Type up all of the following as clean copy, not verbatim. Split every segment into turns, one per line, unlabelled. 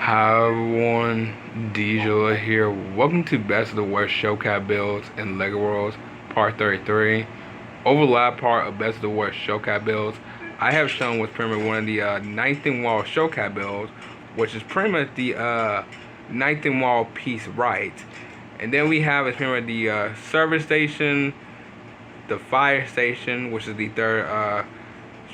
Hi everyone, DJ here. Welcome to Best of the Worst Showcat Builds in LEGO Worlds Part 33. Overlap part of Best of the Worst Showcat Builds. I have shown was pretty much one of the ninth and wall Showcat builds, which is pretty much the ninth and wall piece right. And then we have is pretty much the service station, the fire station, which is the third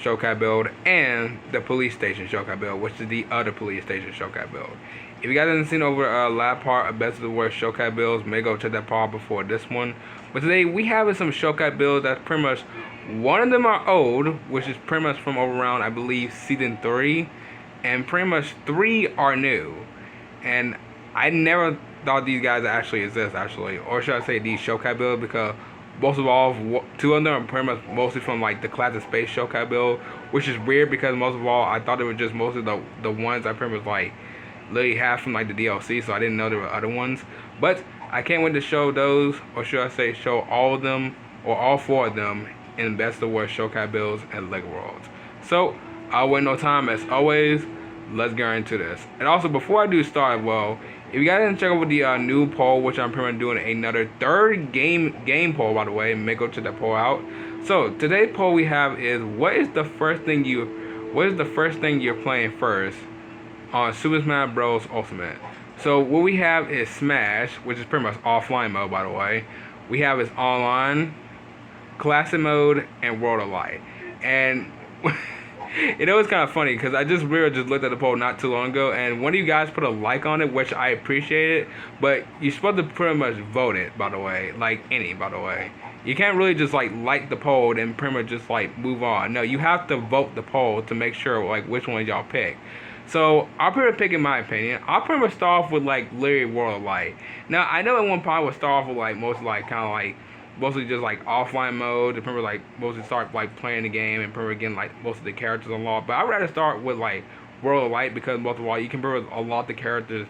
Showcat build, and the police station Showcat build, which is the other police station Showcat build. If you guys haven't seen over last part of Best of the Worst Showcat builds, may go check that part before this one. But today we have some Showcat builds that's pretty much, one of them are old, which is pretty much from over around, I believe, season 3, and pretty much 3 are new. And I never thought these guys actually exist, or should I say these Showcat builds, because most of all, two of them are pretty much mostly from like the Classic Space Showcat build, which is weird because most of all, I thought they were just mostly the ones I pretty much like literally have from like the DLC, so I didn't know there were other ones. But I can't wait to show those, or should I say show all of them, or all 4 of them in Best of the Worst Showcat builds and LEGO Worlds. So I'll wait no time, as always, let's get into this. And also, before I do start, well, if you guys didn't check out the new poll, which I'm pretty much doing another third game poll, by the way, may go check that poll out. So today's poll we have is what is the first thing you're playing first on Super Smash Bros. Ultimate? So what we have is Smash, which is pretty much offline mode, by the way. We have is online, classic mode, and World of Light. And it was kind of funny because I just looked at the poll not too long ago, and one of you guys put a like on it, which I appreciate it, but you're supposed to pretty much vote it, by the way, by the way. You can't really just like the poll and pretty much just like move on. No, you have to vote the poll to make sure like which one y'all pick. So I'll pretty much pick, in my opinion, I'll pretty much start off with like literally World of Light. Now I know at one point I would start off with like most like kind of like mostly just like offline mode. I remember like mostly start like playing the game and remember getting like most of the characters unlocked. But I'd rather start with like World of Light because most of all you can remember unlock the characters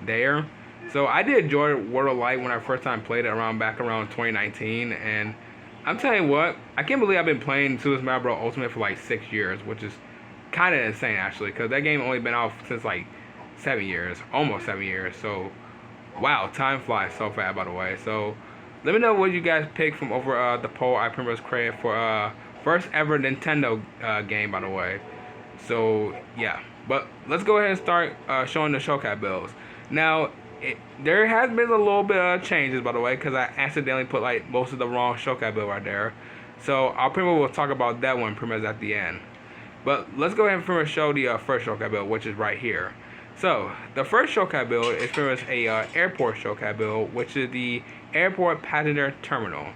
there. So I did enjoy World of Light when I first time played it back around 2019, and I'm telling you what, I can't believe I've been playing Super Smash Bros. Ultimate for like 6 years, which is kind of insane actually, because that game only been out since like 7 years, almost 7 years. So wow, time flies so fast, by the way. So let me know what you guys picked from over the poll I pretty much created for first ever Nintendo game, by the way. So yeah, but let's go ahead and start showing the Showcat builds. Now, there has been a little bit of changes, by the way, because I accidentally put like most of the wrong Showcat build right there. So I'll pretty much will talk about that one pretty much at the end. But let's go ahead and pretty much show the first Showcat build, which is right here. So the first Showcat build is pretty much a airport Showcat build, which is the airport passenger terminal.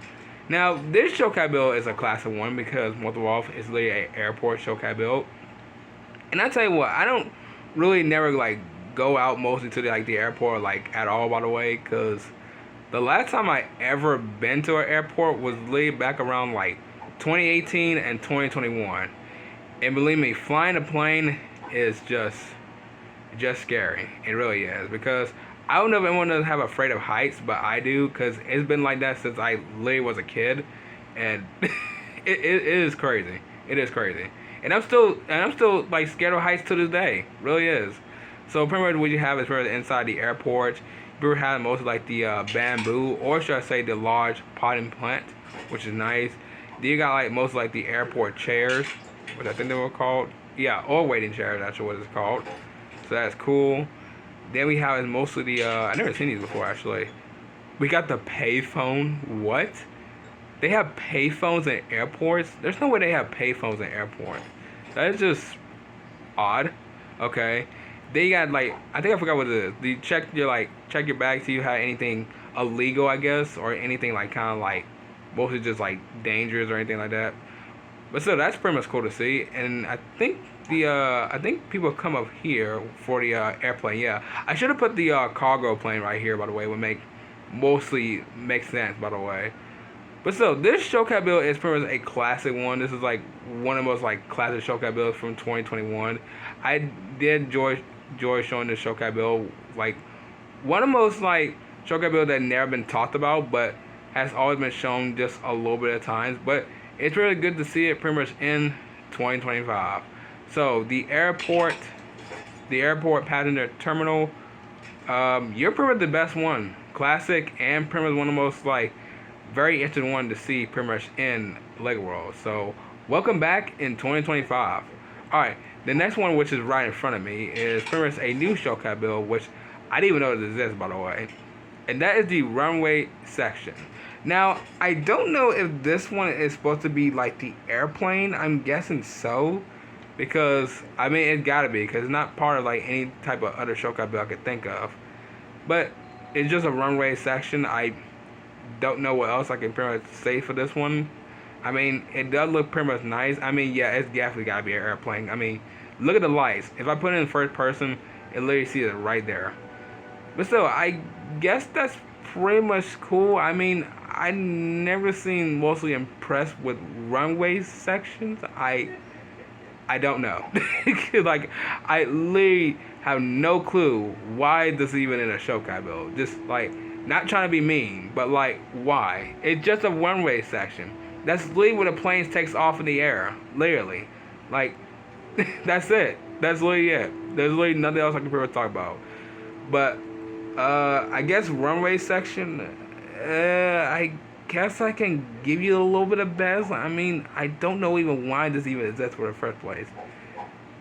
Now this Showcat build is a classic one because most of all it's literally an airport Showcat build. And I tell you what, I don't really never like go out mostly to the airport like at all, by the way, because the last time I ever been to an airport was literally back around like 2018 and 2021. And believe me, flying a plane is just scary. It really is, because I don't know if anyone doesn't have afraid of heights, but I do, because it's been like that since I literally was a kid, and it is crazy. It is crazy, and I'm still like scared of heights to this day. Really is. So pretty much what you have is pretty much inside the airport. You have most of like the bamboo, or should I say the large potting plant, which is nice. Then you got like most like the airport chairs, which I think they were called. Yeah, or waiting chairs, that's what it's called. So that's cool. Then we have mostly the I never seen these before actually. We got the payphone. What? They have payphones in airports? There's no way they have payphones in airports. That is just odd. Okay. Then you got like, I think I forgot what it is. You check your bag, see if you have anything illegal, I guess, or anything like kind of like mostly just like dangerous or anything like that. But still, that's pretty much cool to see. And I think people come up here for the airplane. Yeah, I should have put the cargo plane right here, by the way. Would mostly make sense, by the way. But still, this Showcat build is pretty much a classic one. This is like one of the most like classic Showcat builds from 2021. I did enjoy showing this Showcat build. Like one of the most like Showcat builds that never been talked about, but has always been shown just a little bit of times. But it's really good to see it pretty much in 2025. So the the airport passenger terminal. You're pretty much the best one. Classic and pretty much one of the most like very interesting one to see pretty much in Lego World. So welcome back in 2025. Alright, the next one which is right in front of me is pretty much a new showcase build which I didn't even know it exists, by the way. And that is the runway section. Now, I don't know if this one is supposed to be like the airplane. I'm guessing so. Because, I mean, it's gotta be. Because it's not part of like any type of other showcase build I could think of. But it's just a runway section. I don't know what else I can pretty much say for this one. I mean, it does look pretty much nice. I mean, yeah, it's definitely gotta be an airplane. I mean, look at the lights. If I put it in first person, it literally sees it right there. But still, I guess that's pretty much cool. I mean, I never seen mostly impressed with runway sections. I don't know. Like, I literally have no clue why this is even in a showcase build. Just like, not trying to be mean, but like, why? It's just a runway section. That's literally where the planes takes off in the air. Literally. Like, that's it. That's literally it. There's literally nothing else I can pretty much talk about. But I guess runway section. I guess I can give you a little bit of best. I mean, I don't know even why this even exists for the first place.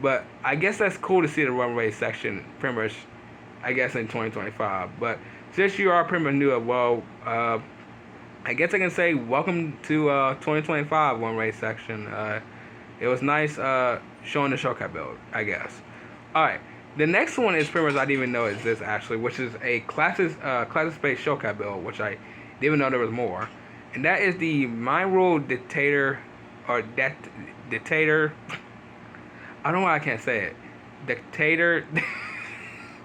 But I guess that's cool to see the runway section pretty much, I guess, in 2025. But since you are pretty much new, well, I guess I can say welcome to 2025 runway section. It was nice showing the showcase build, I guess. Alright. The next one is pretty much I didn't even know exists actually, which is a classic space showcase build, which I didn't even know there was more, and that is the Mind Dictator, or Dictator. I don't know why I can't say it. Dictator.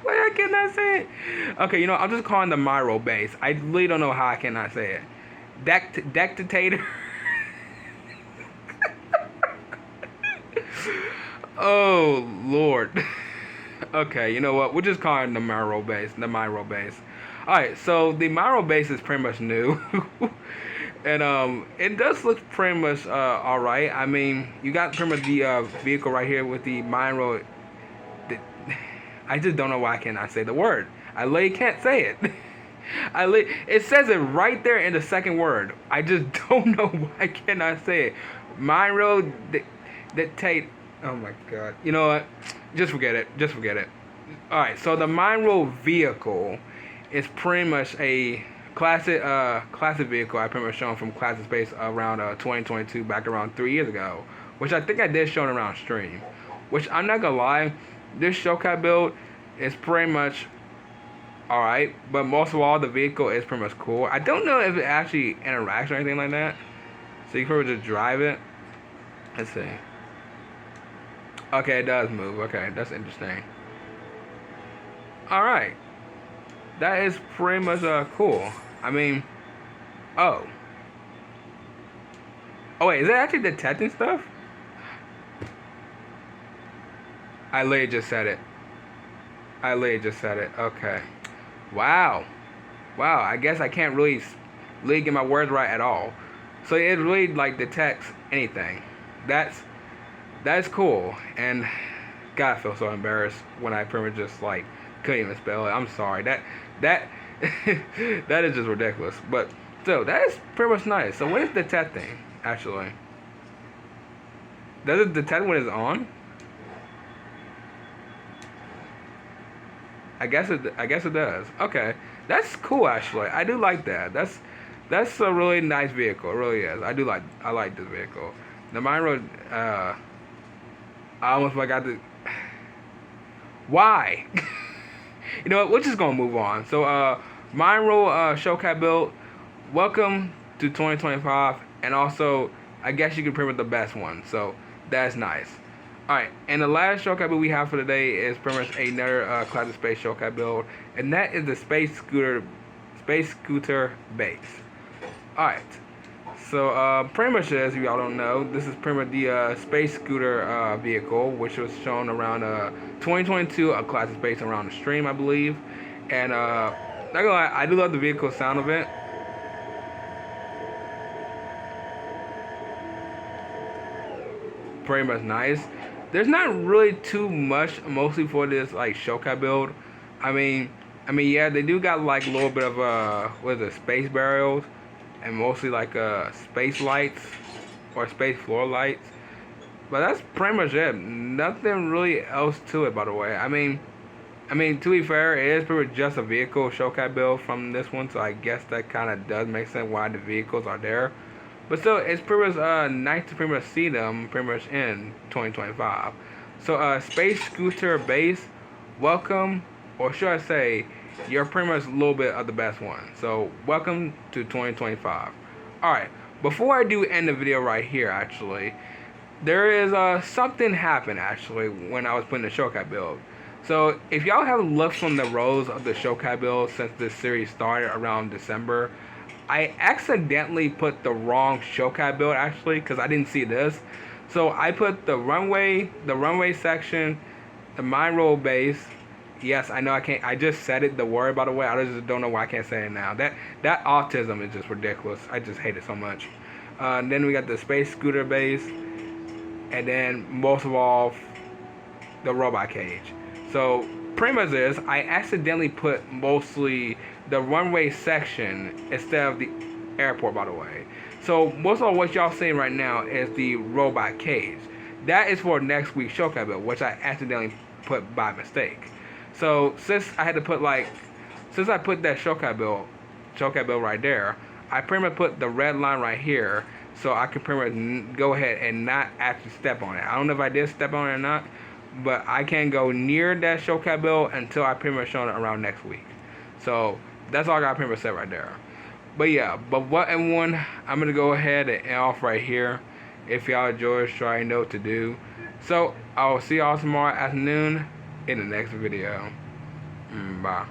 Why I cannot say it? Okay, you know I'm just calling the Myro base. I really don't know how I cannot say it. Dictator. Oh Lord. Okay, you know what? We're just calling the Myro base. The Myro base. Alright, so the Myro base is pretty much new. And it does look pretty much alright. I mean, you got pretty much the vehicle right here with the Myro. I just don't know why I cannot say the word. I literally can't say it. It says it right there in the second word. I just don't know why I cannot say it. Myro dictate. Oh my god. You know what? Just forget it. Just forget it. Alright, so the Myro vehicle is pretty much a classic vehicle I pretty much shown from Classic Space around 2022, back around 3 years ago. Which I think I did show around stream. Which I'm not gonna lie, this showcase build is pretty much alright, but most of all the vehicle is pretty much cool. I don't know if it actually interacts or anything like that. So you can probably just drive it. Let's see. Okay, it does move. Okay, that's interesting. Alright. That is pretty much cool. I mean, oh. Oh wait, is it actually detecting stuff? I literally just said it. I literally just said it. Okay. Wow. Wow, I guess I can't really get my words right at all. So it really like detects anything. That's cool. And God, I feel so embarrassed when I pretty much just like couldn't even spell it. I'm sorry. That that is just ridiculous. But still, that is pretty much nice. So what is detecting actually? Does it detect when it's on? I guess it does. Okay, that's cool actually. I do like that. That's a really nice vehicle. It really is. I like this vehicle. The Myro. I almost forgot to. Why? You know what? We're just gonna move on. So Myro showcase build. Welcome to 2025, and also I guess you can print with the best one. So that's nice. Alright, and the last showcase build we have for today is pretty much another Classic Space showcase build, and that is the Space Scooter base. Alright, so pretty much as you all don't know, this is pretty much the Space Scooter vehicle, which was shown around 2022 Classic Space around the stream, I believe. And not gonna lie, I do love the vehicle sound of it. Pretty much nice. there's not really too much, mostly for this like Shokai build. I mean, yeah, they do got like a little bit of what is it, space burials, and mostly like space lights or space floor lights. But that's pretty much it. Nothing really else to it, by the way. To be fair, it is pretty much just a vehicle Shokai build from this one, so I guess that kind of does make sense why the vehicles are there. But still, it's pretty much nice to pretty much see them pretty much in 2025. So, Space Scooter Base, welcome, or should I say, you're pretty much a little bit of the best one. So, welcome to 2025. Alright, before I do end the video right here, actually, there is something happened actually when I was putting the Shokai build. So if y'all have looked from the rows of the Shokai build since this series started around December, I accidentally put the wrong Shokai build actually because I didn't see this. So I put the runway section, the mine roll base. Yes, I know I can't. I just said it. The word, by the way, I just don't know why I can't say it now. That autism is just ridiculous. I just hate it so much. Then we got the space scooter base, and then most of all, the robot cage. So pretty much this, I accidentally put mostly the runway section instead of the airport, by the way. So most of what y'all seeing right now is the robot cage. That is for next week's Shokai build, which I accidentally put by mistake. So since I put that Shokai build right there, I pretty much put the red line right here, so I can pretty much go ahead and not actually step on it. I don't know if I did step on it or not, but I can't go near that Shokai build until I pretty much show it around next week. So that's all I got pretty much set right there. But yeah, but what and one, I'm gonna go ahead and end off right here. If y'all enjoyed, try and know what to do. So I'll see y'all tomorrow afternoon in the next video. Bye.